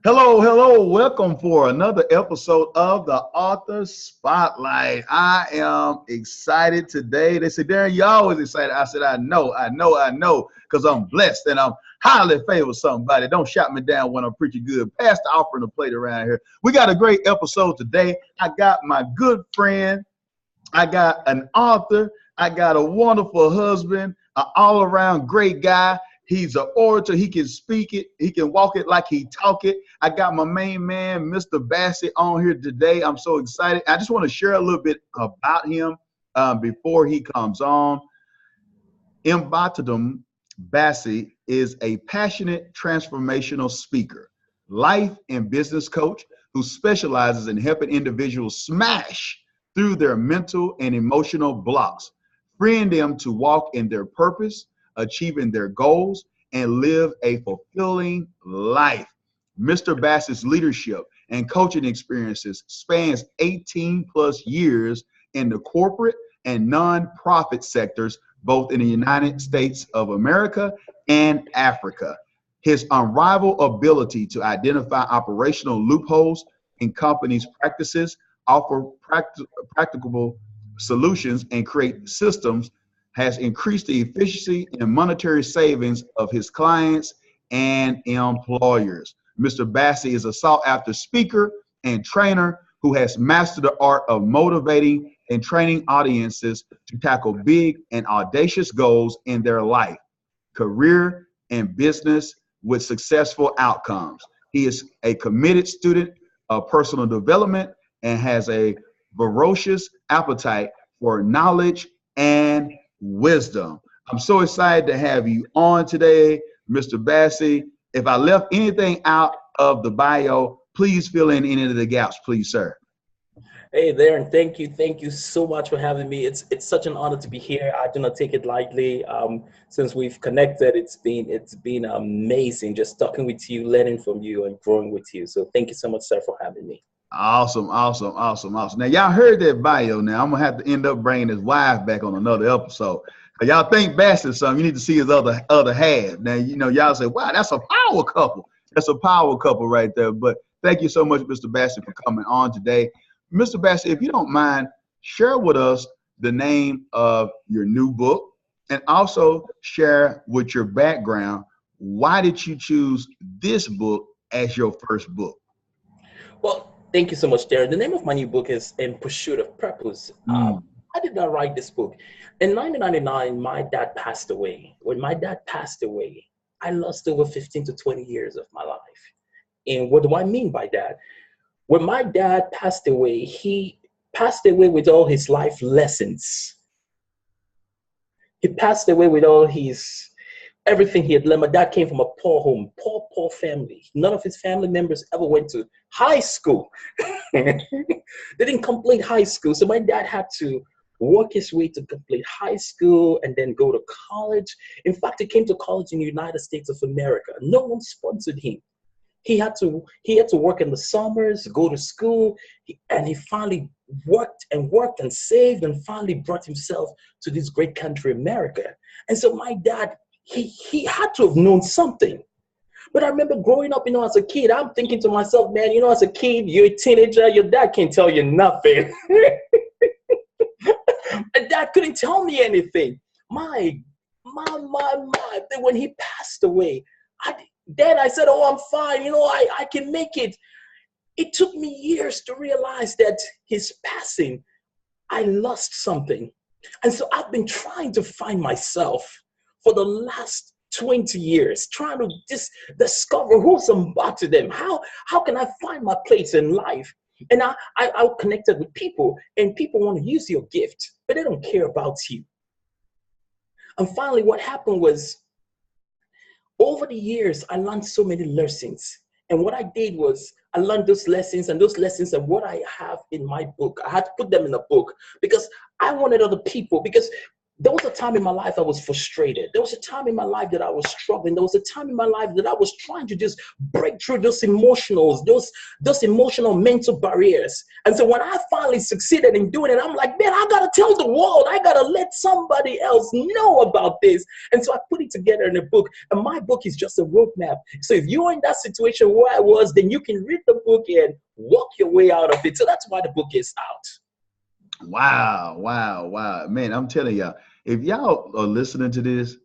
Hello, hello. Welcome for another episode of the Author Spotlight. I am excited today. They said, Darren, you always excited. I said, I know, because I'm blessed and I'm highly favored somebody. Don't shout me down when I'm preaching good. Pass the offering the plate around here. We got a great episode today. I got my good friend. I got an author. I got a wonderful husband, an all-around great guy. He's an orator. He can speak it. He can walk it like he talk it. I got my main man, Mr. Bassey, on here today. I'm so excited. I just want to share a little bit about him before he comes on. Mbiotidem Bassey is a passionate transformational speaker, life and business coach who specializes in helping individuals smash through their mental and emotional blocks, freeing them to walk in their purpose, achieving their goals, and live a fulfilling life. Mr. Bassey's leadership and coaching experiences spans 18 plus years in the corporate and nonprofit sectors, both in the United States of America and Africa. His unrivaled ability to identify operational loopholes in companies' practices, offer practicable solutions, and create systems has increased the efficiency and monetary savings of his clients and employers. Mr. Bassey is a sought-after speaker and trainer who has mastered the art of motivating and training audiences to tackle big and audacious goals in their life, career, and business with successful outcomes. He is a committed student of personal development and has a voracious appetite for knowledge and wisdom. I'm so excited to have you on today, Mr. Bassey. If I left anything out of the bio, please fill in any of the gaps, please, sir. Hey, Darren, thank you. Thank you so much for having me. It's such an honor to be here. I do not take it lightly. Since we've connected, it's been amazing just talking with you, learning from you, and growing with you. So thank you so much, sir, for having me. Awesome. Now, y'all heard that bio. Now, I'm going to have to end up bringing his wife back on another episode. Y'all think Bassett's something, you need to see his other half. Now, y'all say, wow, that's a power couple. That's a power couple right there. But thank you so much, Mr. Bassey, for coming on today. Mr. Bassey, if you don't mind, share with us the name of your new book and also share with your background. Why did you choose this book as your first book? Well, thank you so much, Darren. The name of my new book is In Pursuit of Purpose. I did not write this book. In 1999, my dad passed away. When my dad passed away, I lost over 15 to 20 years of my life. And what do I mean by that? When my dad passed away, he passed away with all his life lessons. He passed away with all everything he had learned. My dad came from a poor home, poor family. None of his family members ever went to high school. They didn't complete high school. So my dad had to work his way to complete high school and then go to college. In fact, he came to college in the United States of America. No one sponsored him. He had to work in the summers, go to school, and he finally worked and saved and finally brought himself to this great country, America. And so my dad, he had to have known something. But I remember growing up, as a kid, I'm thinking to myself, man, as a kid, you're a teenager, your dad can't tell you nothing. My dad couldn't tell me anything. My. Then when he passed away, Then I said, oh, I'm fine. I can make it. It took me years to realize that his passing, I lost something. And so I've been trying to find myself for the last 20 years, trying to just discover who's Mbiotidem. How can I find my place in life? And I connected with people, and people want to use your gift, but they don't care about you. And finally, what happened was, over the years, I learned so many lessons. And what I did was I learned those lessons, and those lessons are what I have in my book. I had to put them in a book because I wanted other people, because there was a time in my life I was frustrated. There was a time in my life that I was struggling. There was a time in my life that I was trying to just break through those emotional mental barriers. And so when I finally succeeded in doing it, I'm like, man, I gotta tell the world. I gotta let somebody else know about this. And so I put it together in a book. And my book is just a roadmap. So if you're in that situation where I was, then you can read the book and walk your way out of it. So that's why the book is out. Wow, wow, wow. Man, I'm telling y'all, if y'all are listening to this,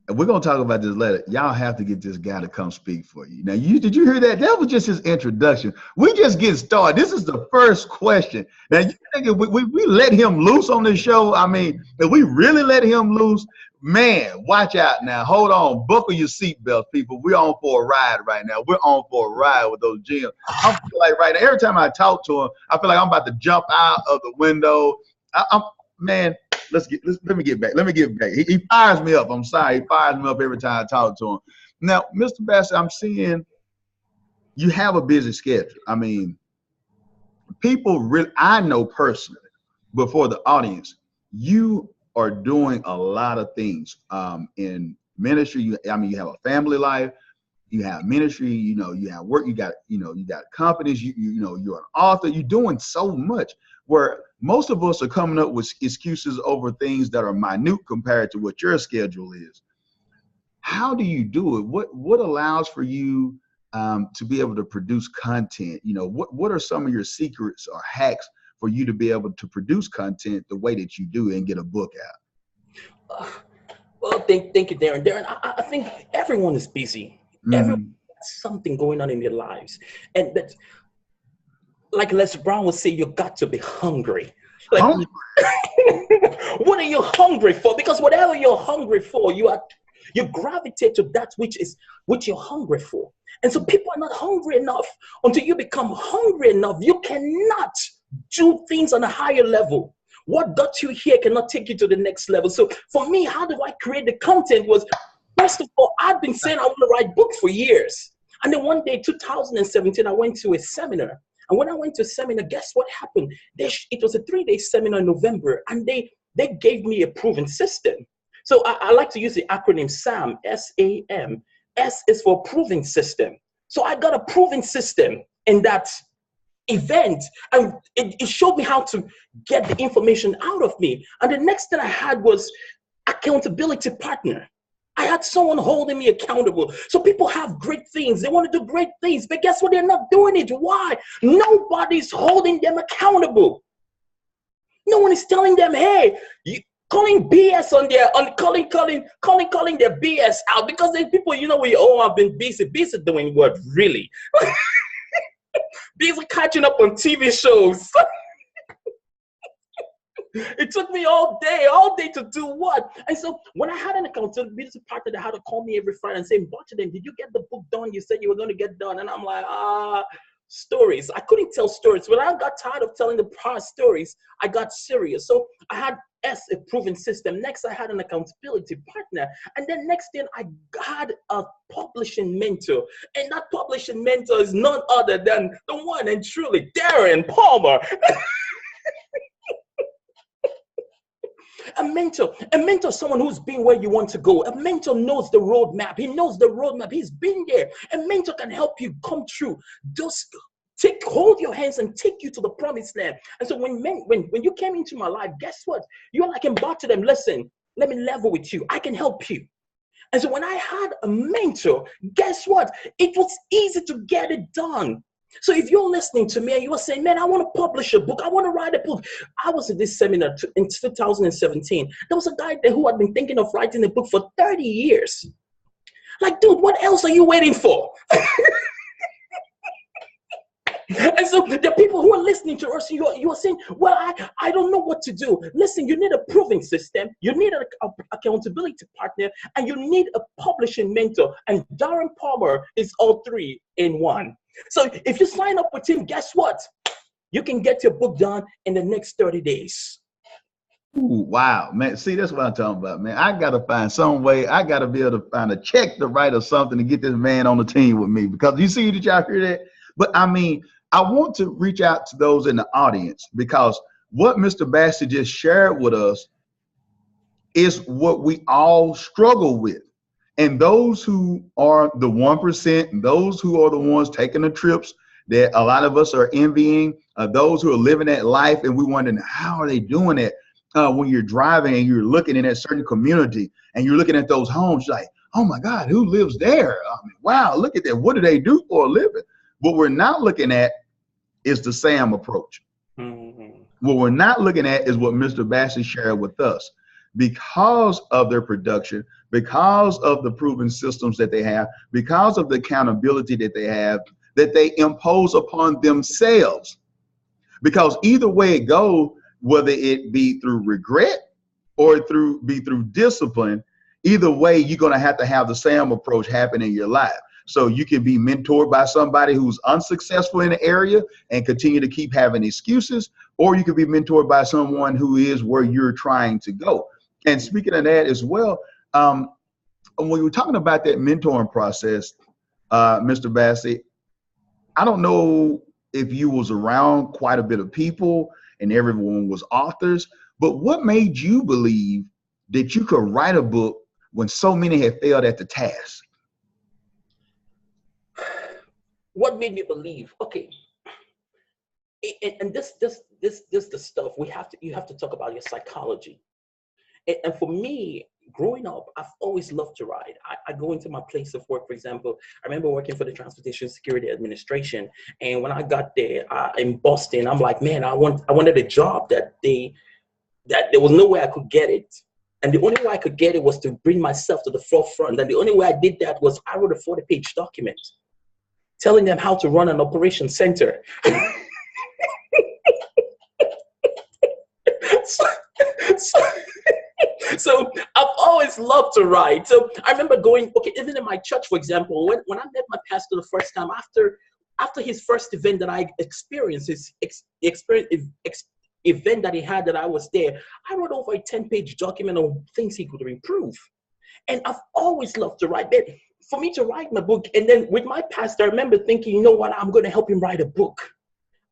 and we're going to talk about this later, y'all have to get this guy to come speak for you. Now, did you hear that? That was just his introduction. We just get started. This is the first question. Now, you think if we let him loose on this show? I mean, if we really let him loose, man, watch out now. Hold on. Buckle your seatbelts, people. We're on for a ride right now. We're on for a ride with those gems. I feel like right now, every time I talk to him, I feel like I'm about to jump out of the window. Man, let me get back. He fires me up. I'm sorry. He fires me up every time I talk to him. Now, Mr. Bassey, I'm seeing you have a busy schedule. I mean, people really, I know personally, before the audience, you are doing a lot of things in ministry. You have a family life, you have ministry, you have work, you got companies, you're an author, you're doing so much where most of us are coming up with excuses over things that are minute compared to what your schedule is. How do you do it? What allows for you to be able to produce content? What are some of your secrets or hacks for you to be able to produce content the way that you do and get a book out? Well, thank you, Darren. Darren, I think everyone is busy. Everyone has something going on in their lives. And that, like Les Brown would say, you got to be hungry. Like, what are you hungry for? Because whatever you're hungry for, you gravitate to that which you're hungry for. And so people are not hungry enough. Until you become hungry enough, you cannot do things on a higher level. What got you here cannot take you to the next level. So for me, how do I create the content was, first of all, I've been saying I want to write books for years. And then one day, 2017, I went to a seminar. And when I went to a seminar, guess what happened? It was a 3-day seminar in November, and they gave me a proven system. So I like to use the acronym SAM, S-A-M. S is for proven system. So I got a proven system in that event, and it showed me how to get the information out of me. And the next thing I had was accountability partner. I had someone holding me accountable. So people have great things. They want to do great things, but guess what? They're not doing it. Why? Nobody's holding them accountable. No one is telling them, hey, calling BS calling their BS out, because there's people, I've been busy doing what, really? Busy catching up on TV shows. It took me all day to do what? And so when I had an accountability partner that had to call me every Friday and say, Mbiotidem, did you get the book done? You said you were going to get done. And I'm like, stories. I couldn't tell stories. When I got tired of telling the past stories, I got serious. So I had a proven system. Next, I had an accountability partner. And then next thing, I had a publishing mentor. And that publishing mentor is none other than the one and truly Darren Palmer. A mentor is someone who's been where you want to go. A mentor knows the roadmap. He knows the roadmap. He's been there. A mentor can help you come through. Just hold your hands and take you to the promised land. And so when you came into my life, guess what? You're like Mbiotidem. Listen, let me level with you. I can help you. And so when I had a mentor, guess what? It was easy to get it done. So if you're listening to me and you are saying, man, I want to publish a book, I want to write a book. I was at this seminar in 2017. There was a guy there who had been thinking of writing a book for 30 years. Like, dude, what else are you waiting for? And so the people who are listening to us, you are saying, well, I don't know what to do. Listen, you need a proving system, you need an accountability partner, and you need a publishing mentor. And Darren Palmer is all three in one. So if you sign up with him, guess what? You can get your book done in the next 30 days. Ooh, wow, man. See, that's what I'm talking about, man. I got to find some way. I got to be able to find a check to write or something to get this man on the team with me, because you see, did y'all hear that? But I mean, I want to reach out to those in the audience, because what Mr. Bassey just shared with us is what we all struggle with. And those who are the 1%, and those who are the ones taking the trips that a lot of us are envying, those who are living that life, and we wondering how are they doing it. When you're driving and you're looking in a certain community and you're looking at those homes, you're like, oh my God, who lives there? I mean, wow, look at that. What do they do for a living? What we're not looking at is the SAM approach. Mm-hmm. What we're not looking at is what Mr. Bassey shared with us. Because of their production, because of the proven systems that they have, because of the accountability that they have, that they impose upon themselves. Because either way it goes, whether it be through regret or through discipline, either way, you're going to have the SAM approach happen in your life. So you can be mentored by somebody who's unsuccessful in the area and continue to keep having excuses, or you can be mentored by someone who is where you're trying to go. And speaking of that as well, when we were talking about that mentoring process, Mr. Bassey, I don't know if you was around quite a bit of people and everyone was authors, but what made you believe that you could write a book when so many had failed at the task? What made me believe? Okay, and this the stuff you have to talk about your psychology. And for me, growing up, I've always loved to ride. I go into my place of work, for example. I remember working for the Transportation Security Administration, and when I got there in Boston, I'm like, man, I wanted a job that there was no way I could get it. And the only way I could get it was to bring myself to the forefront. And the only way I did that was I wrote a 40-page document telling them how to run an operations center. So I've always loved to write. So I remember going, okay, even in my church, for example, when I met my pastor the first time, after his first event that I experienced, his event that he had that I was there, I wrote over a 10-page document on things he could improve. And I've always loved to write. But for me to write my book, and then with my pastor, I remember thinking, you know what, I'm going to help him write a book.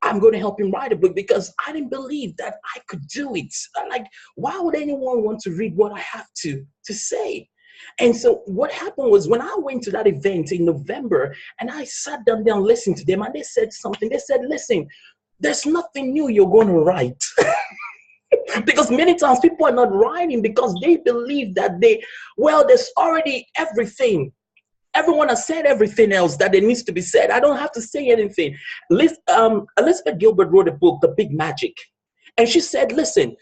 I'm going to help him write a book because I didn't believe that I could do it. Like, why would anyone want to read what I have to say? And so what happened was when I went to that event in November and I sat down there and listened to them, and they said something. They said, listen, there's nothing new you're going to write. Because many times people are not writing because they believe that there's already everything. Everyone has said everything else that there needs to be said. I don't have to say anything. Elizabeth Gilbert wrote a book, The Big Magic. And she said, listen,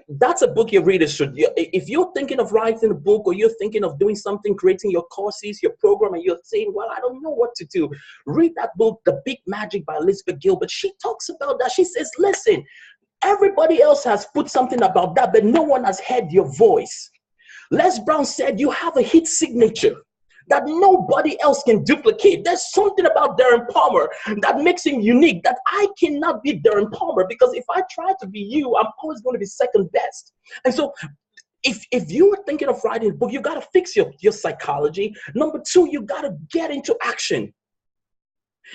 that's a book your readers should. If you're thinking of writing a book or you're thinking of doing something, creating your courses, your program, and you're saying, well, I don't know what to do, read that book, The Big Magic by Elizabeth Gilbert. She talks about that. She says, listen, everybody else has put something about that, but no one has heard your voice. Les Brown said, you have a hit signature that nobody else can duplicate. There's something about Darren Palmer that makes him unique, that I cannot be Darren Palmer, because if I try to be you, I'm always going to be second best. And so if you are thinking of writing a book, you got to fix your psychology. Number two, you got to get into action.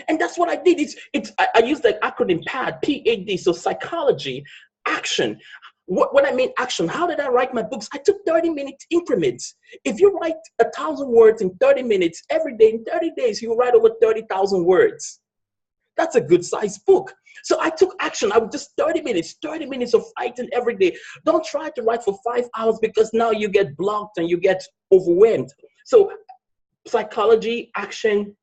And that's what I did. I use the acronym PAD, PAD, so psychology, action. When I mean action, how did I write my books? I took 30-minute increments. If you write 1,000 words in 30 minutes every day, in 30 days, you write over 30,000 words. That's a good sized book. So I took action. I would just 30 minutes of writing every day. Don't try to write for 5 hours because now you get blocked and you get overwhelmed. So psychology, action,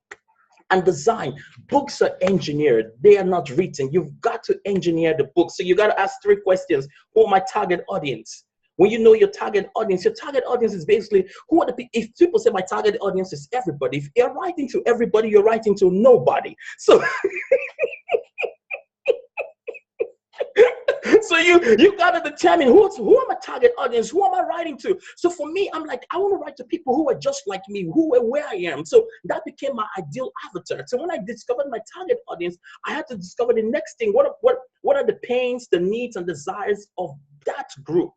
and design. Books are engineered. They are not written. You've got to engineer the book. So you got to ask 3 questions. Who are my target audience? When you know your target audience is basically who are the people. If people say my target audience is everybody, if you're writing to everybody, you're writing to nobody. So so you got to determine who are my target audience, who am I writing to? So for me, I'm like, I want to write to people who are just like me, who are where I am. So that became my ideal avatar. So when I discovered my target audience, I had to discover the next thing. What are the pains, the needs, and desires of that group?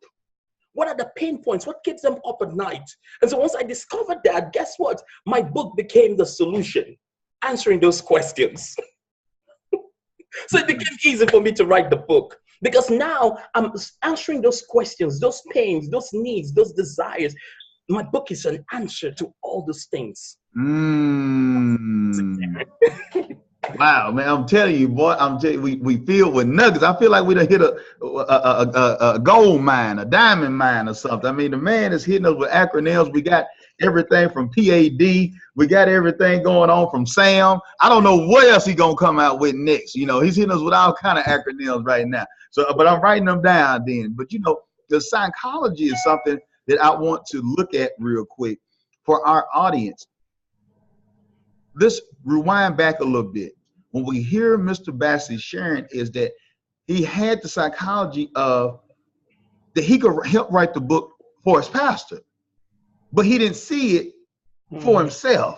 What are the pain points? What keeps them up at night? And so once I discovered that, guess what? My book became the solution, answering those questions. So it became easy for me to write the book. Because now I'm answering those questions, those pains, those needs, those desires. My book is an answer to all those things. Wow, man, I'm telling you, boy, we filled with nuggets. I feel like we done hit a gold mine, a diamond mine or something. I mean, the man is hitting us with acronyms. We got everything from PAD. We got everything going on from Sam. I don't know what else he's going to come out with next. You know, he's hitting us with all kind of acronyms right now. So, but I'm writing them down then. But, you know, the psychology is something that I want to look at real quick for our audience. Let's rewind back a little bit. When we hear Mr. Bassey sharing is that he had the psychology of that he could help write the book for his pastor, but he didn't see it for himself.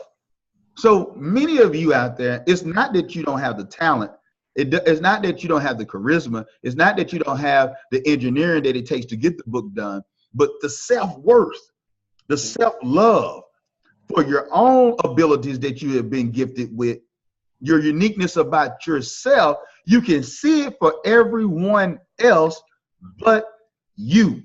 So many of you out there, it's not that you don't have the talent. It's not that you don't have the charisma. It's not that you don't have the engineering that it takes to get the book done, but the self-worth, the self-love for your own abilities that you have been gifted with, your uniqueness about yourself. You can see it for everyone else but you.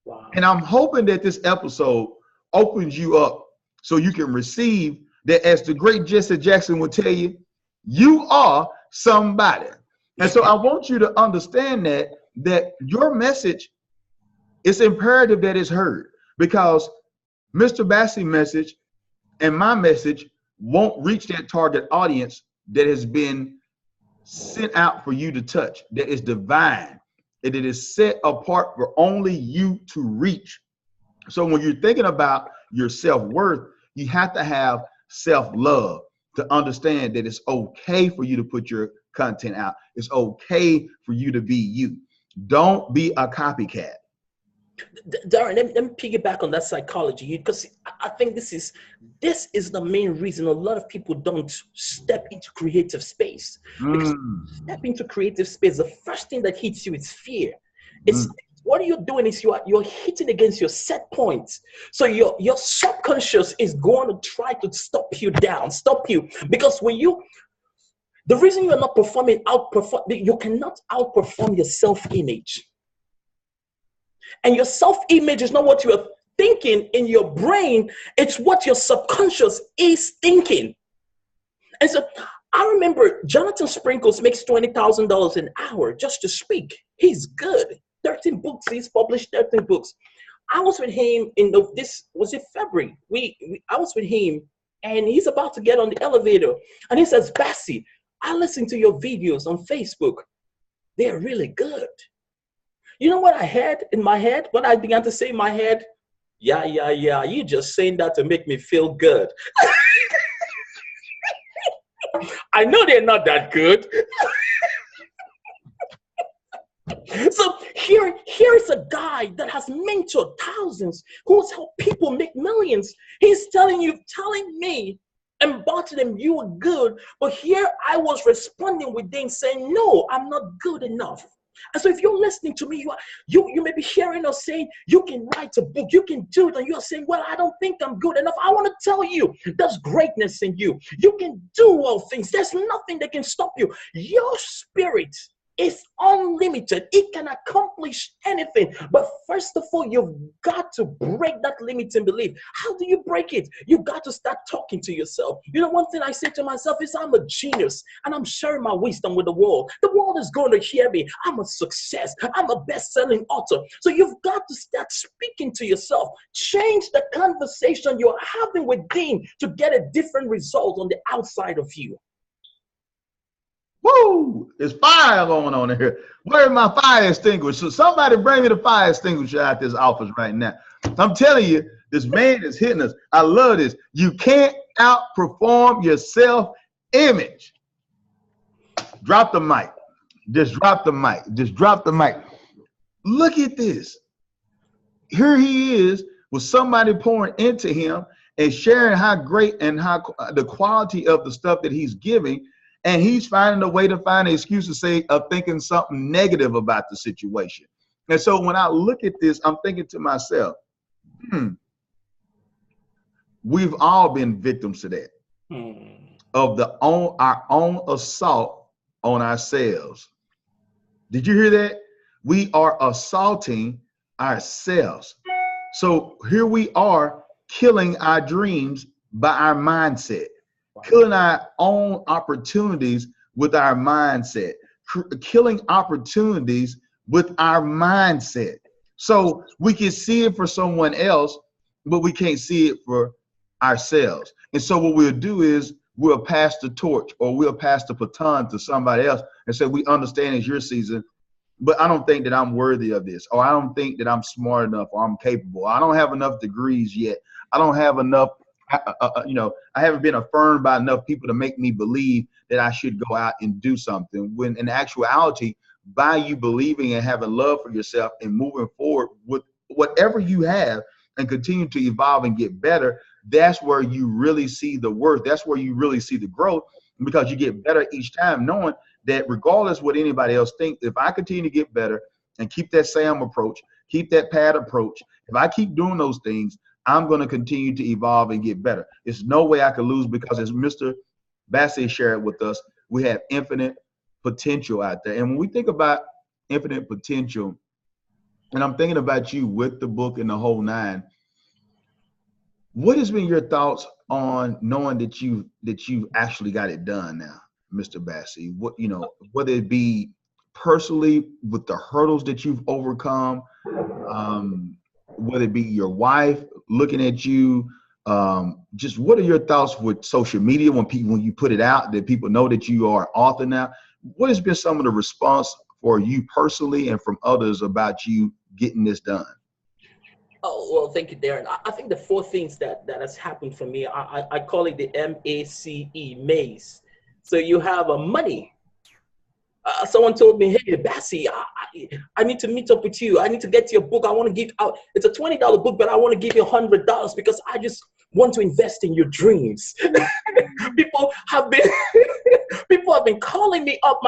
Wow. And I'm hoping that this episode opens you up so you can receive that, as the great Jesse Jackson would tell you, you are somebody. And so I want you to understand that your message, it's imperative that it's heard, because Mr. Bassey's message and my message won't reach that target audience that has been sent out for you to touch, that is divine, that it is set apart for only you to reach. So when you're thinking about your self-worth, you have to have self-love to understand that it's okay for you to put your content out. It's okay for you to be you. Don't be a copycat. Darren, let me piggyback on that psychology, because I think this is the main reason a lot of people don't step into creative space. Because step into creative space, the first thing that hits you is fear. It's what you're doing is you're hitting against your set points. So your subconscious is going to try to stop you down, because the reason you're not you cannot outperform your self-image. And your self-image is not what you are thinking in your brain, it's what your subconscious is thinking. And so I remember Jonathan Sprinkles makes $20,000 an hour just to speak. He's good. 13 books, he's published 13 books. I was with him was it February? I was with him, and he's about to get on the elevator. And he says, Bassey, I listen to your videos on Facebook. They're really good. You know what I had in my head? What I began to say in my head? Yeah, you just saying that to make me feel good. I know they're not that good. So here's a guy that has mentored thousands, who has helped people make millions. He's telling me, Mbiotidem, you were good. But here I was responding with them saying, no, I'm not good enough. And so if you're listening to me, you may be hearing us saying, you can write a book, you can do it, and you're saying, well, I don't think I'm good enough. I want to tell you, there's greatness in you. You can do all things. There's nothing that can stop you. Your spirit is unlimited. It can accomplish anything. But first of all, you've got to break that limiting belief. How do you break it? You've got to start talking to yourself. You know, one thing I say to myself is, I'm a genius and I'm sharing my wisdom with the world. The world is going to hear me. I'm a success. I'm a best-selling author. So you've got to start speaking to yourself. Change the conversation you're having within to get a different result on the outside of you. Woo! There's fire going on in here. Where's my fire extinguisher? Somebody bring me the fire extinguisher out this office right now. I'm telling you, this man is hitting us. I love this. You can't outperform your self-image. Drop the mic. Just drop the mic. Just drop the mic. Look at this. Here he is with somebody pouring into him and sharing how great and how the quality of the stuff that he's giving. And he's finding a way to find an excuse to say of thinking something negative about the situation. And so when I look at this, I'm thinking to myself, we've all been victims to that, of our own assault on ourselves. Did you hear that? we are assaulting ourselves. So here we are killing our dreams by our mindset, killing our own opportunities with our mindset, killing opportunities with our mindset. So we can see it for someone else, but we can't see it for ourselves. And so what we'll do is we'll pass the torch, or we'll pass the baton to somebody else and say, we understand it's your season, but I don't think that I'm worthy of this, or I don't think that I'm smart enough, or I'm capable. I don't have enough degrees yet. I don't have enough, I haven't been affirmed by enough people to make me believe that I should go out and do something. When in actuality, by you believing and having love for yourself and moving forward with whatever you have and continue to evolve and get better, that's where you really see the worth. That's where you really see the growth, because you get better each time, knowing that regardless what anybody else thinks, if I continue to get better and keep that SAM approach, keep that PAD approach, if I keep doing those things, I'm going to continue to evolve and get better. There's no way I could lose, because as Mr. Bassey shared with us, we have infinite potential out there. And when we think about infinite potential, and I'm thinking about you with the book and the whole nine, what has been your thoughts on knowing that you've actually got it done now, Mr. Bassey? What, whether it be personally with the hurdles that you've overcome, whether it be your wife looking at you, just what are your thoughts with social media when you put it out, that people know that you are an author now? What has been some of the response for you personally and from others about you getting this done? Oh, well, thank you, Darren. I think the four things that has happened for me, I call it the MACE, maze. So you have money. Someone told me, hey, Bassey, I need to meet up with you. I need to get your book. I want to give out. It's a $20 book, but I want to give you $100 because I just want to invest in your dreams. People have been calling me up.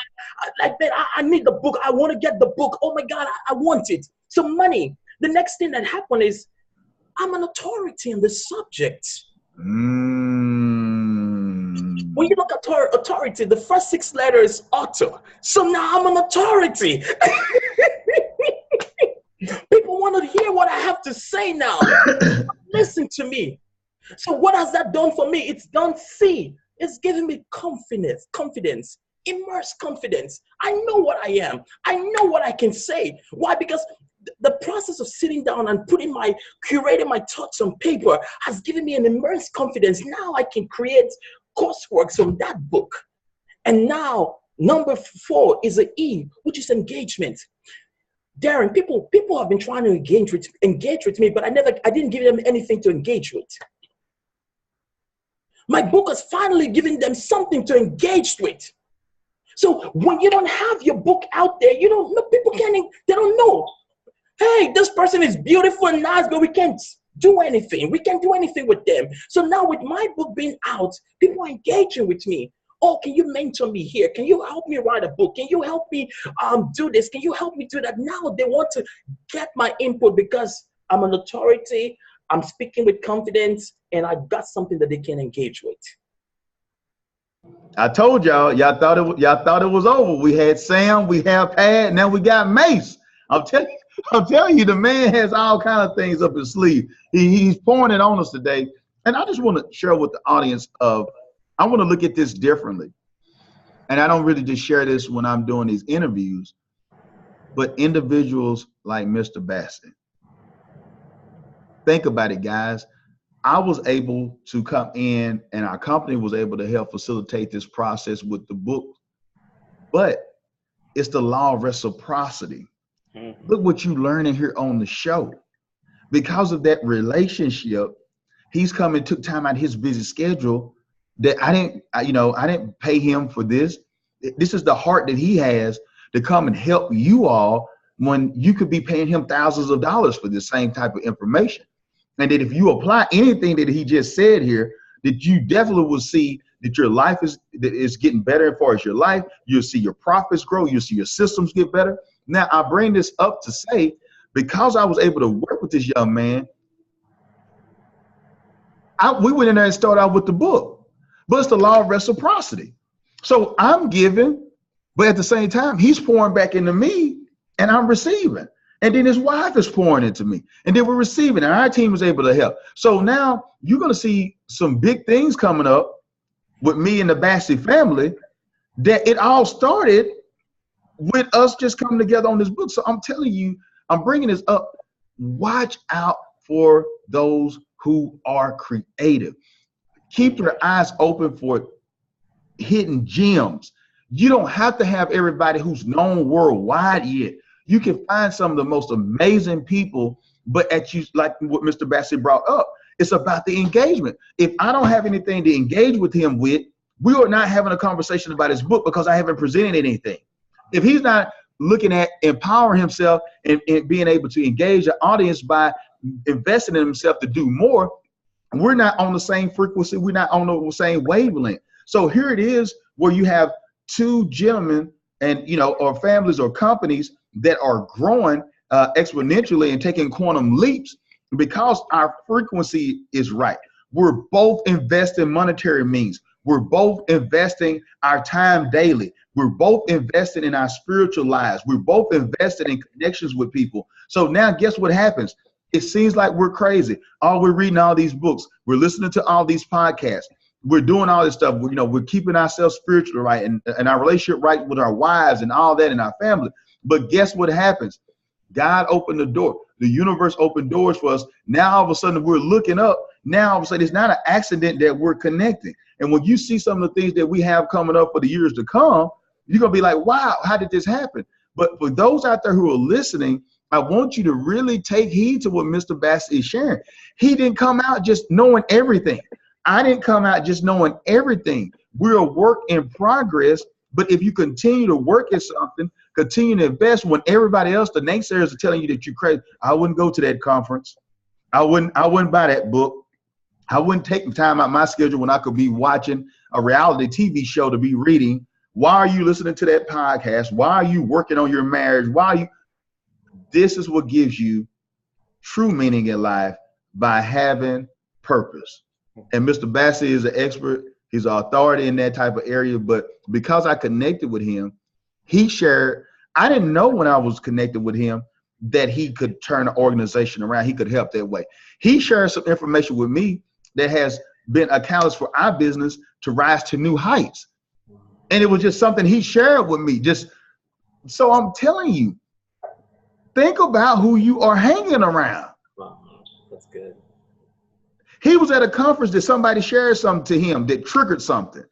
Like that, I need the book. I want to get the book. Oh my God, I want it. So money. The next thing that happened is I'm an authority on this subject. When you look at authority, the first 6 letters author. So now I'm an authority. People want to hear what I have to say now. Listen to me. So what has that done for me? It's done It's giving me confidence, immersed confidence. I know what I am. I know what I can say. Why? Because the process of sitting down and curating my thoughts on paper has given me an immense confidence. Now I can create coursework from that book. And now number 4 is an E, which is engagement. Darren, people have been trying to engage with me, but I didn't give them anything to engage with. My book has finally given them something to engage with. So when you don't have your book out there, they don't know. Hey, this person is beautiful and nice, but we can't do anything. We can't do anything with them. So now with my book being out, people are engaging with me. Oh, can you mentor me here? Can you help me write a book? Can you help me do this? Can you help me do that? Now they want to get my input because I'm an authority. I'm speaking with confidence, and I got something that they can engage with. I told y'all thought it was over. We had Sam, we have Pad, now we got Mace. I'm telling you, the man has all kinds of things up his sleeve. He's pouring it on us today. And I just want to share with the audience I want to look at this differently. And I don't really just share this when I'm doing these interviews, but individuals like Mr. Bassey. Think about it, guys. I was able to come in and our company was able to help facilitate this process with the book, but it's the law of reciprocity. Look what you're learning here on the show. Because of that relationship, he's come and took time out of his busy schedule that I didn't pay him for this. This is the heart that he has to come and help you all when you could be paying him thousands of dollars for the same type of information. And that if you apply anything that he just said here, that you definitely will see that your life is getting better as far as your life. You'll see your profits grow. You'll see your systems get better. Now, I bring this up to say, because I was able to work with this young man, we went in there and started out with the book. But it's the law of reciprocity. So I'm giving, but at the same time, he's pouring back into me. and I'm receiving. And then his wife is pouring into me. And then we're receiving, and our team is able to help. So now you're going to see some big things coming up with me and the Bassey family, that it all started with us just coming together on this book. So I'm telling you, I'm bringing this up. Watch out for those who are creative. Keep your eyes open for hidden gems. You don't have to have everybody who's known worldwide yet. You can find some of the most amazing people, but like what Mr. Bassey brought up, it's about the engagement. If I don't have anything to engage with him with, we are not having a conversation about his book because I haven't presented anything. If he's not looking at empowering himself and being able to engage the audience by investing in himself to do more, we're not on the same frequency. We're not on the same wavelength. So here it is where you have two gentlemen and, or families or companies that are growing exponentially and taking quantum leaps because our frequency is right. We're both investing monetary means. We're both investing our time daily. We're both investing in our spiritual lives. We're both invested in connections with people. So now guess what happens? It seems like we're crazy. We're reading all these books. We're listening to all these podcasts. We're doing all this stuff. We're keeping ourselves spiritually right and our relationship right with our wives and all that in our family. But guess what happens? God opened the door. The universe opened doors for us. Now all of a sudden we're looking up. Now all of a sudden it's not an accident that we're connecting. And when you see some of the things that we have coming up for the years to come, you're going to be like, wow, how did this happen? But for those out there who are listening, I want you to really take heed to what Mr. Bassey is sharing. He didn't come out just knowing everything. I didn't come out just knowing everything. We're a work in progress. But if you continue to work at something, continue to invest when everybody else, the naysayers, are telling you that you're crazy. I wouldn't go to that conference. I wouldn't buy that book. I wouldn't take the time out of my schedule when I could be watching a reality TV show to be reading. Why are you listening to that podcast? Why are you working on your marriage? This is what gives you true meaning in life, by having purpose. And Mr. Bassey is an expert. He's an authority in that type of area. But because I connected with him, he shared, I didn't know when I was connected with him that he could turn an organization around. He could help that way. He shared some information with me that has been a catalyst for our business to rise to new heights. And it was just something he shared with me. So I'm telling you, think about who you are hanging around. Wow, that's good. He was at a conference that somebody shared something to him that triggered something.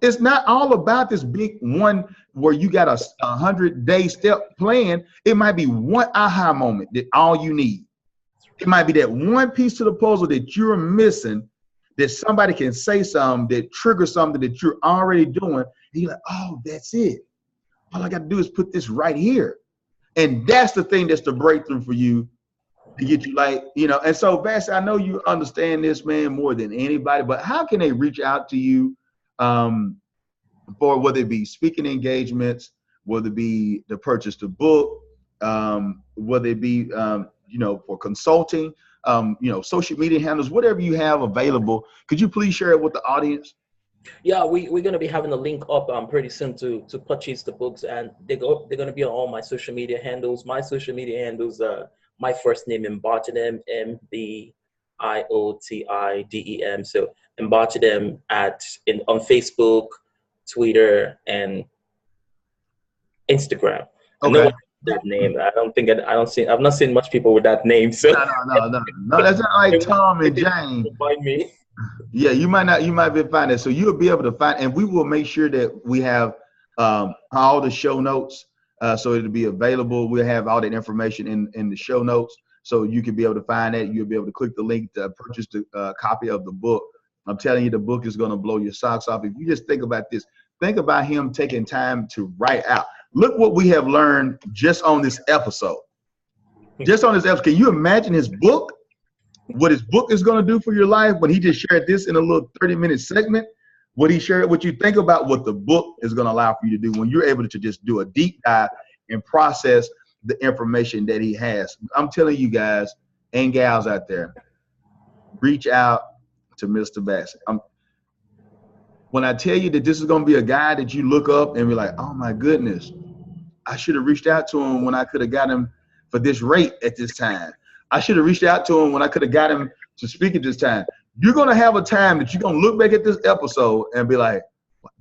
It's not all about this big one where you got a 100-day step plan. It might be one aha moment that all you need. It might be that one piece to the puzzle that you're missing, that somebody can say something that triggers something that you're already doing. And you're like, oh, that's it. All I got to do is put this right here. And that's the thing that's the breakthrough for you to get you and so Bassey, I know you understand this, man, more than anybody, but how can they reach out to you for whether it be speaking engagements, whether it be to purchase the book, whether it be, for consulting, social media handles, whatever you have available, could you please share it with the audience? Yeah, we're going to be having a link up pretty soon to purchase the books, and they're going to be on all my social media handles. My social media handles my first name, Mbiotidem, Mbiotidem. So Mbiotidem on Facebook, Twitter, and Instagram. Okay. I know that name. I've not seen much people with that name. So no, that's not like Tom and Jane. Find me. Yeah, you might be find it. So you'll be able to find, and we will make sure that we have all the show notes. So it'll be available. We'll have all that information in the show notes, so you can be able to find that. You'll be able to click the link to purchase the copy of the book. I'm telling you, the book is going to blow your socks off. If you just think about this, think about him taking time to write out. Look what we have learned just on this episode. Can you imagine his book? What his book is going to do for your life when he just shared this in a little 30-minute segment? What he shared, what you think about what the book is going to allow for you to do when you're able to just do a deep dive and process the information that he has. I'm telling you guys and gals out there, reach out to Mr. Bassey. When I tell you that this is going to be a guy that you look up and be like, oh my goodness, I should have reached out to him when I could have got him for this rate at this time. I should have reached out to him when I could have got him to speak at this time. You're going to have a time that you're going to look back at this episode and be like,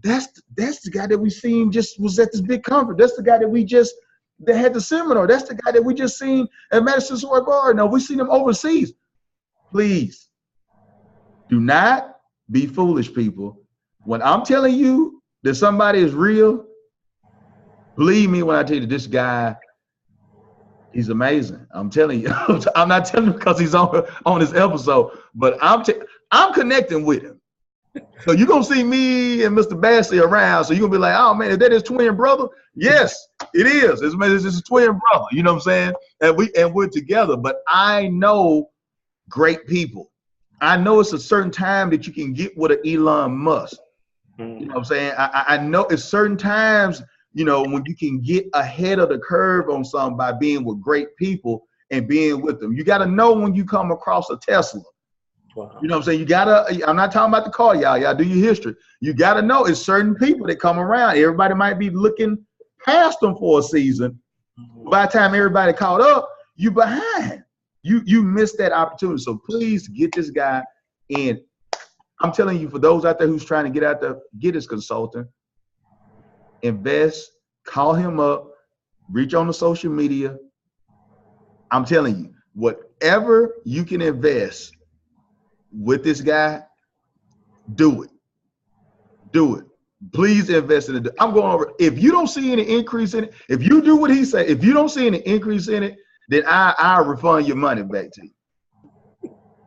that's the guy that we seen just was at this big conference. That's the guy that had the seminar. That's the guy that we just seen at Madison Square Garden. Now we seen him overseas. Please do not be foolish, people. When I'm telling you that somebody is real, believe me when I tell you this guy, he's amazing. I'm telling you. I'm not telling you because he's on this episode, but I'm connecting with him. So you're going to see me and Mr. Bassey around. So you're going to be like, oh, man, is that his twin brother? Yes, it is. It's his twin brother. You know what I'm saying? And we're together. But I know great people. I know it's a certain time that you can get with an Elon Musk. You know what I'm saying? I know it's certain times, you know, when you can get ahead of the curve on something by being with great people and being with them. You got to know when you come across a Tesla. Wow. You know what I'm saying? I'm not talking about the car, y'all do your history. You got to know it's certain people that come around. Everybody might be looking past them for a season. By the time everybody caught up, you behind. You missed that opportunity. So please get this guy in. I'm telling you, for those out there who's trying to get out there, get his consultant, invest, call him up, reach on the social media. I'm telling you, whatever you can invest with this guy, do it. Do it. Please invest in it. I'm going over. If you don't see any increase in it, if you do what he said, if you don't see any increase in it, then I'll refund your money back to you.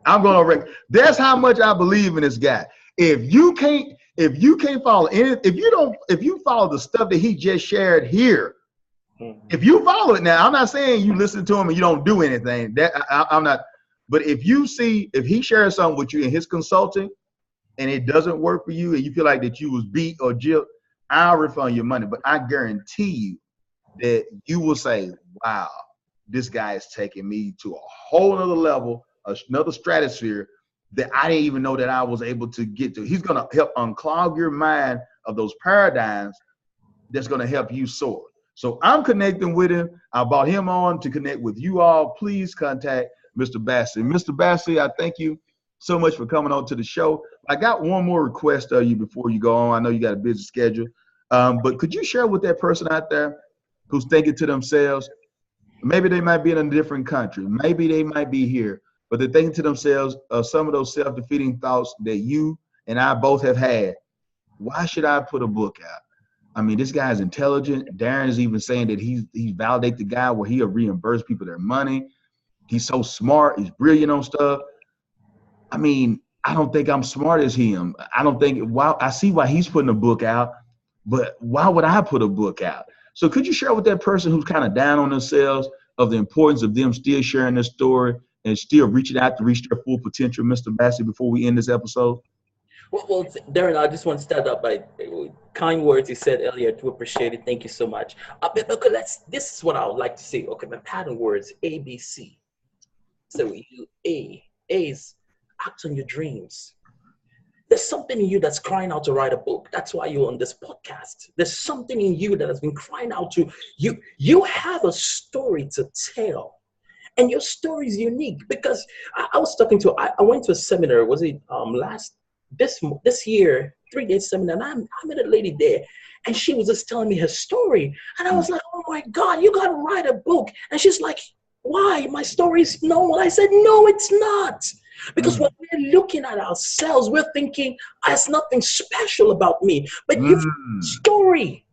I'm going over. That's how much I believe in this guy. If you can't follow any, if you follow the stuff that he just shared here, if you follow it now, I'm not saying you listen to him and you don't do anything. That I'm not. But if he shares something with you in his consulting and it doesn't work for you and you feel like that you was beat or jilted, I'll refund your money. But I guarantee you that you will say, wow, this guy is taking me to a whole other level, another stratosphere that I didn't even know that I was able to get to. He's going to help unclog your mind of those paradigms that's going to help you soar. So I'm connecting with him. I brought him on to connect with you all. Please contact Mr. Bassey. Mr. Bassey, I thank you so much for coming on to the show. I got one more request of you before you go on. I know you got a busy schedule, but could you share with that person out there who's thinking to themselves, maybe they might be in a different country, maybe they might be here, but they're thinking to themselves some of those self-defeating thoughts that you and I both have had. Why should I put a book out? I mean, this guy's intelligent. Darren is even saying that he validate the guy where he'll reimburse people their money. He's so smart. He's brilliant on stuff. I mean, I don't think I'm smart as him. I don't think, wow, I see why he's putting a book out, but why would I put a book out? So could you share with that person who's kind of down on themselves of the importance of them still sharing their story and still reaching out to reach their full potential, Mr. Bassey, before we end this episode? Well, Darren, I just want to start out by kind words you said earlier. To appreciate it. Thank you so much. But okay, this is what I would like to say. Okay, my pattern words, ABC. So A is act on your dreams. There's something in you that's crying out to write a book. That's why you're on this podcast. There's something in you that has been crying out to you. You have a story to tell. And your story is unique because I was talking to, I went to a seminar, was it this year, 3-day seminar, and I met a lady there, and she was just telling me her story. And I was like, oh my God, you got to write a book. And she's like, why? My story is normal. I said, no, it's not. Because when we're looking at ourselves, we're thinking, there's nothing special about me. But you've got a story.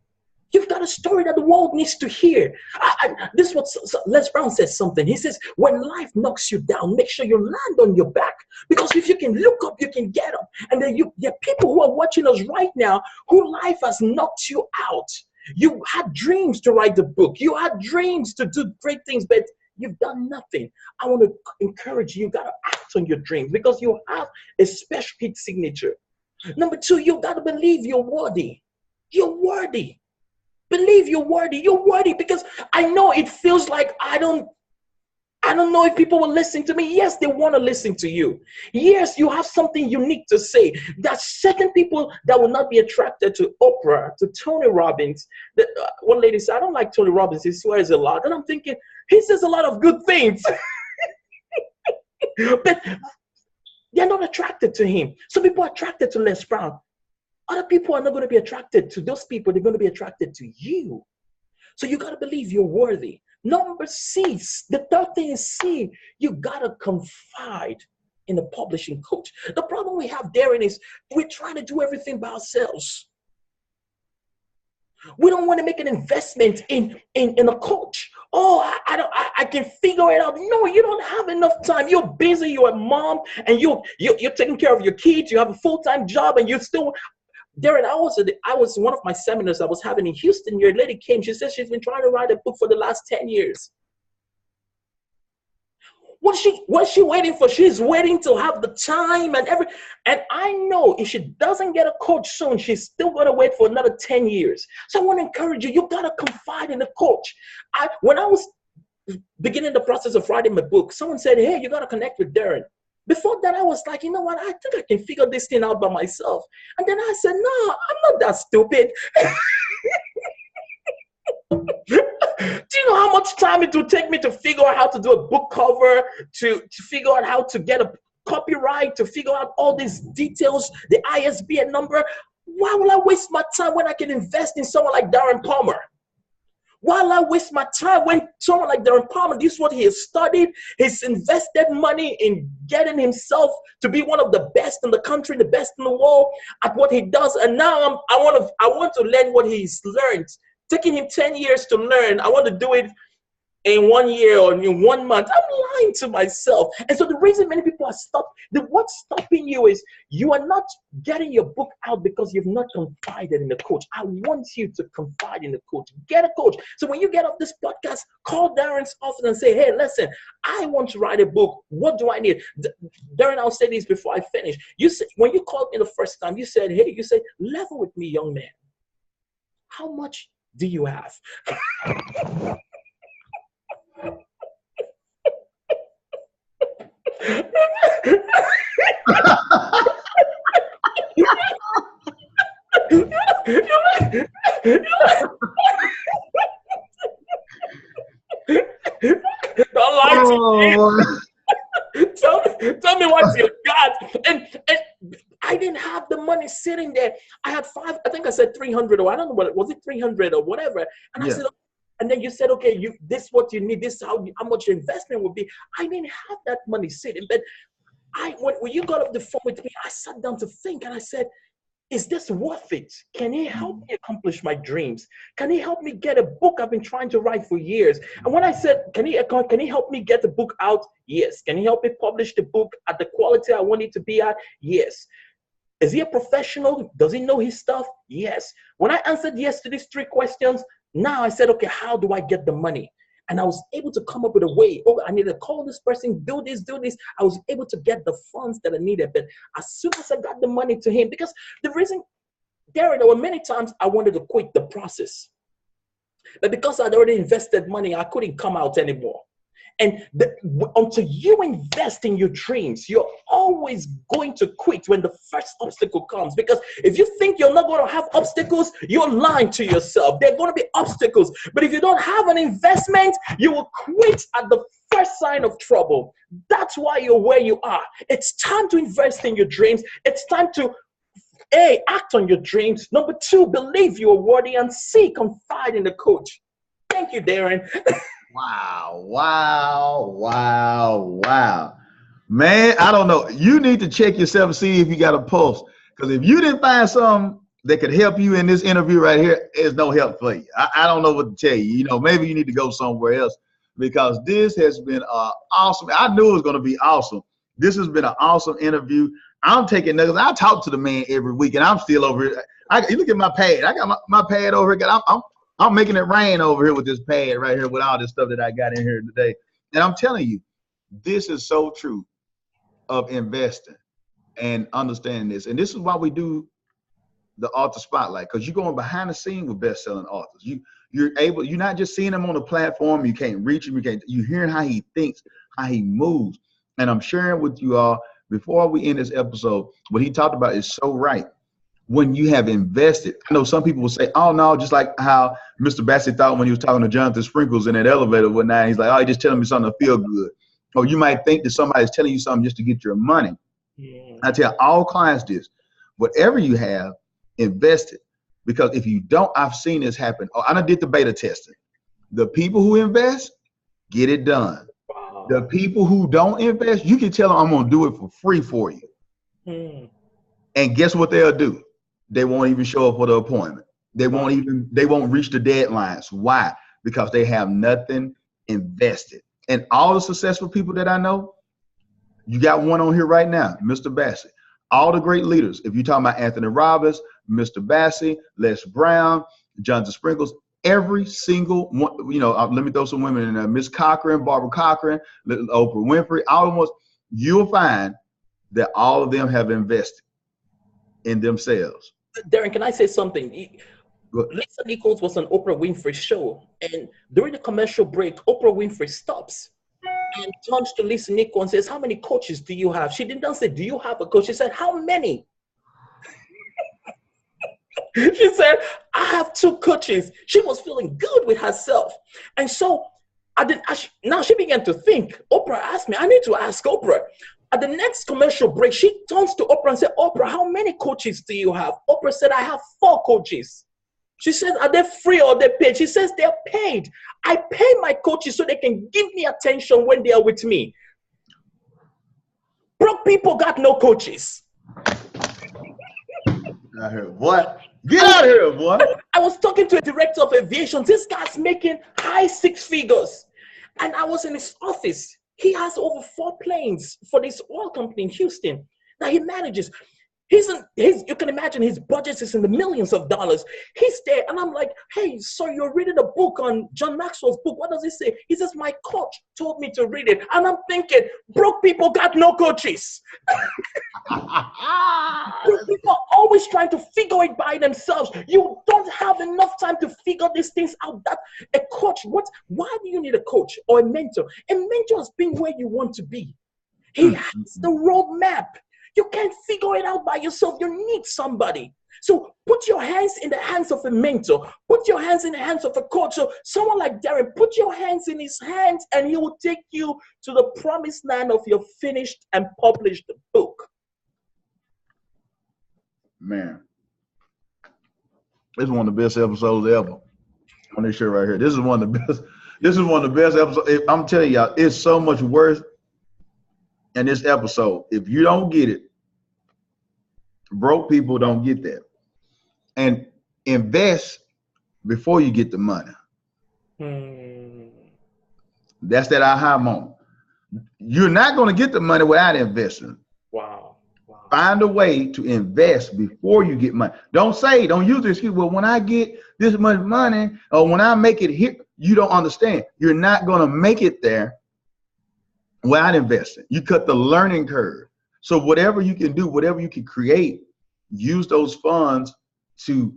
You've got a story that the world needs to hear. This is what Les Brown says something. He says, when life knocks you down, make sure you land on your back. Because if you can look up, you can get up. And then there are people who are watching us right now who life has knocked you out. You had dreams to write the book. You had dreams to do great things, but you've done nothing. I want to encourage you, got to act on your dreams because you have a special hit signature. Number 2, you got to believe you're worthy. You're worthy. Believe you're worthy. You're worthy because I know it feels like I don't I don't know if people will listen to me. Yes, they want to listen to you. Yes, you have something unique to say. There's certain people that will not be attracted to Oprah, to Tony Robbins. One lady said, I don't like Tony Robbins. He swears a lot. And I'm thinking, he says a lot of good things. But they're not attracted to him. Some people are attracted to Les Brown. Other people are not going to be attracted to those people. They're going to be attracted to you. So you got to believe you're worthy. Number C, the third thing is C, you got to confide in a publishing coach. The problem we have, Darren, is we're trying to do everything by ourselves. We don't want to make an investment in a coach. Oh, I can figure it out. No, you don't have enough time. You're busy. You're a mom, and you're taking care of your kids. You have a full-time job, and you still. Darren, I was one of my seminars I was having in Houston. Your lady came. She said she's been trying to write a book for the last 10 years. What's she waiting for? She's waiting to have the time and I know if she doesn't get a coach soon, she's still going to wait for another 10 years. So I want to encourage you. You got to confide in the coach. When I was beginning the process of writing my book, someone said, hey, you got to connect with Darren. Before that, I was like, you know what? I think I can figure this thing out by myself. And then I said, no, I'm not that stupid. Do you know how much time it will take me to figure out how to do a book cover, to figure out how to get a copyright, to figure out all these details, the ISBN number? Why will I waste my time when I can invest in someone like Darren Palmer? Why will I waste my time when someone like Darren Palmer, this is what he has studied, he's invested money in getting himself to be one of the best in the country, the best in the world at what he does, and now I want to learn what he's learned. Taking him 10 years to learn, I want to do it in 1 year or in 1 month. I'm lying to myself. And so the reason many people are stopped, what's stopping you is you are not getting your book out because you've not confided in the coach. I want you to confide in the coach. Get a coach. So when you get off this podcast, call Darren's office and say, hey, listen, I want to write a book. What do I need? Darren, I'll say this before I finish. You said, when you called me the first time, you said, level with me, young man. How much do you have? Don't lie to me. Tell me what you got. And I didn't have the money sitting there. I had I think I said 300, or I don't know what, was it 300 or whatever? And I said, and then you said, okay, this is what you need, this is how much your investment would be. I didn't have that money sitting. But when you got off the phone with me, I sat down to think, and I said, is this worth it? Can he help me accomplish my dreams? Can he help me get a book I've been trying to write for years? And when I said, can he help me get the book out? Yes. Can he help me publish the book at the quality I want it to be at? Yes. Is he a professional? Does he know his stuff? Yes. When I answered yes to these 3 questions, now I said, okay, how do I get the money? And I was able to come up with a way. Oh, I need to call this person, do this. I was able to get the funds that I needed. But as soon as I got the money to him, because the reason, Darren, there were many times I wanted to quit the process. But because I'd already invested money, I couldn't come out anymore. And until you invest in your dreams, you're always going to quit when the first obstacle comes. Because if you think you're not going to have obstacles, you're lying to yourself. There are going to be obstacles. But if you don't have an investment, you will quit at the first sign of trouble. That's why you're where you are. It's time to invest in your dreams. It's time to A, act on your dreams. Number 2, believe you are worthy. And C, confide in the coach. Thank you, Darren. Wow. Man, I don't know. You need to check yourself and see if you got a pulse. Because if you didn't find something that could help you in this interview right here, there's no help for you. I don't know what to tell you. Maybe you need to go somewhere else, because this has been awesome. I knew it was going to be awesome. This has been an awesome interview. I'm taking nuggets. I talk to the man every week, and I'm still over here. You look at my pad. I got my pad over here. I'm making it rain over here with this pad right here with all this stuff that I got in here today. And I'm telling you, this is so true of investing and understanding this. And this is why we do the author spotlight, because you're going behind the scene with best-selling authors. You're not just seeing him on the platform. You can't reach him. You're hearing how he thinks, how he moves. And I'm sharing with you all, before we end this episode, what he talked about is so right. When you have invested, I know some people will say, oh no, just like how Mr. Bassey thought when he was talking to Jonathan Sprinkles in that elevator one night. He's like, oh, he's just telling me something to feel good. Or you might think that somebody's telling you something just to get your money. Yeah. I tell all clients this, whatever you have, invest it. Because if you don't, I've seen this happen. Oh, I done did the beta testing. The people who invest, get it done. Wow. The people who don't invest, you can tell them I'm going to do it for free for you. And guess what they'll do? They won't even show up for the appointment. They won't reach the deadlines. Why? Because they have nothing invested. And all the successful people that I know, you got one on here right now, Mr. Bassey. All the great leaders, if you're talking about Anthony Robbins, Mr. Bassey, Les Brown, Jonathan Sprinkles, every single one, let me throw some women in there, Miss Cochran, Barbara Cochran, Oprah Winfrey, all of them, you'll find that all of them have invested in themselves. Darren, can I say something? Lisa Nichols was on Oprah Winfrey's show, and during the commercial break, Oprah Winfrey stops and turns to Lisa Nichols and says, how many coaches do you have? She didn't say, do you have a coach? She said, how many? She said, I have 2 coaches. She was feeling good with herself. And so now she began to think. Oprah asked me, I need to ask Oprah. At the next commercial break, she turns to Oprah and said, Oprah, how many coaches do you have? Oprah said, I have 4 coaches. She said, are they free or they paid? She says, they're paid. I pay my coaches so they can give me attention when they are with me. Broke people got no coaches. I heard what? Get out of here, boy. I was talking to a director of aviation. This guy's making high 6 figures. And I was in his office. He has over 4 planes for this oil company in Houston that he manages. You can imagine his budget is in the millions of dollars. He's there, and I'm like, hey, so you're reading a book on John Maxwell's book. What does it say? He says, my coach told me to read it. And I'm thinking, broke people got no coaches. Broke people are always trying to figure it by themselves. You don't have enough time to figure these things out. That a coach, why do you need a coach or a mentor? A mentor has been where you want to be. He has the roadmap. You can't figure it out by yourself. You need somebody. So put your hands in the hands of a mentor. Put your hands in the hands of a coach. So someone like Darren, put your hands in his hands and he will take you to the promised land of your finished and published book. Man, this is one of the best episodes ever on this show right here. This is one of the best. This is one of the best episodes. I'm telling y'all, it's so much worse. In this episode, if you don't get it, broke people don't get that. And invest before you get the money. That's that aha moment. You're not going to get the money without investing. Wow. Find a way to invest before you get money. Don't use the excuse, well, when I get this much money or when I make it here, you don't understand. You're not going to make it there without investing. You cut the learning curve. So whatever you can do, whatever you can create, use those funds to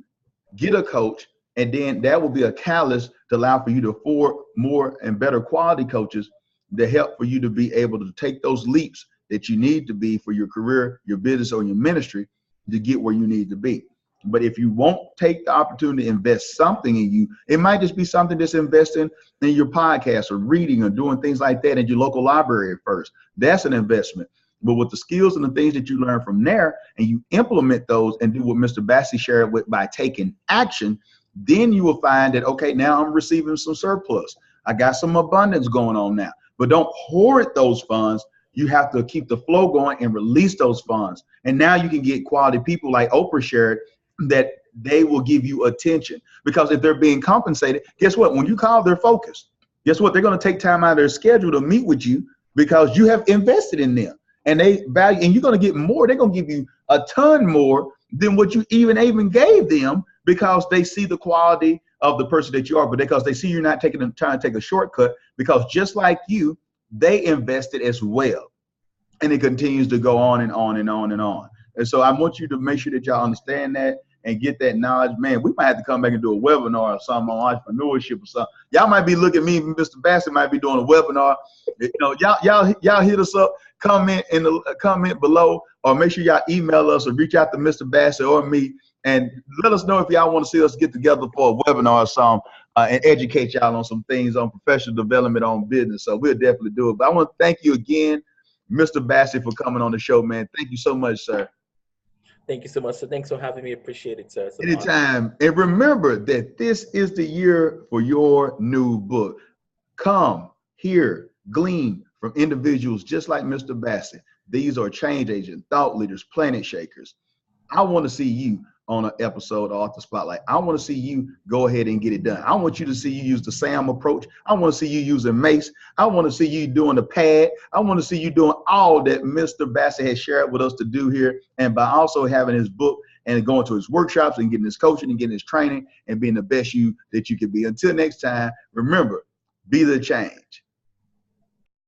get a coach, and then that will be a catalyst to allow for you to afford more and better quality coaches that help for you to be able to take those leaps that you need to be for your career, your business, or your ministry to get where you need to be. But if you won't take the opportunity to invest something in you, it might just be something that's investing in your podcast or reading or doing things like that in your local library at first. That's an investment. But with the skills and the things that you learn from there, and you implement those and do what Mr. Bassey shared with by taking action, then you will find that, okay, now I'm receiving some surplus. I got some abundance going on now. But don't hoard those funds. You have to keep the flow going and release those funds. And now you can get quality people like Oprah shared, that they will give you attention, because if they're being compensated, guess what? When you call, they're focused. Guess what? They're going to take time out of their schedule to meet with you because you have invested in them, and they value, and you're going to get more. They're going to give you a ton more than what you even gave them, because they see the quality of the person that you are, but because they see you're not trying to take a shortcut, because just like you, they invested as well. And it continues to go on and on and on and on. And so I want you to make sure that y'all understand that. and get that knowledge, man, we might have to come back and do a webinar or something on entrepreneurship or something. Y'all might be looking at me, Mr. Bassey might be doing a webinar. You know, y'all hit us up, comment in the comment below, or make sure y'all email us or reach out to Mr. Bassey or me and let us know if y'all want to see us get together for a webinar or something and educate y'all on some things on professional development, on business. So we'll definitely do it. But I want to thank you again, Mr. Bassey, for coming on the show, man. Thank you so much, sir. Thank you so much. So thanks for having me. Appreciate it, sir. Anytime. And remember that this is the year for your new book. Come, hear, glean from individuals just like Mr. Bassey. These are change agents, thought leaders, planet shakers. I want to see you on an episode of Author Spotlight. I want to see you go ahead and get it done. I want you to see you use the SAM approach. I want to see you using MACE. I want to see you doing the PAD. I want to see you doing all that Mr. Bassey has shared with us to do here. And by also having his book and going to his workshops and getting his coaching and getting his training and being the best you that you can be. Until next time, remember, be the change.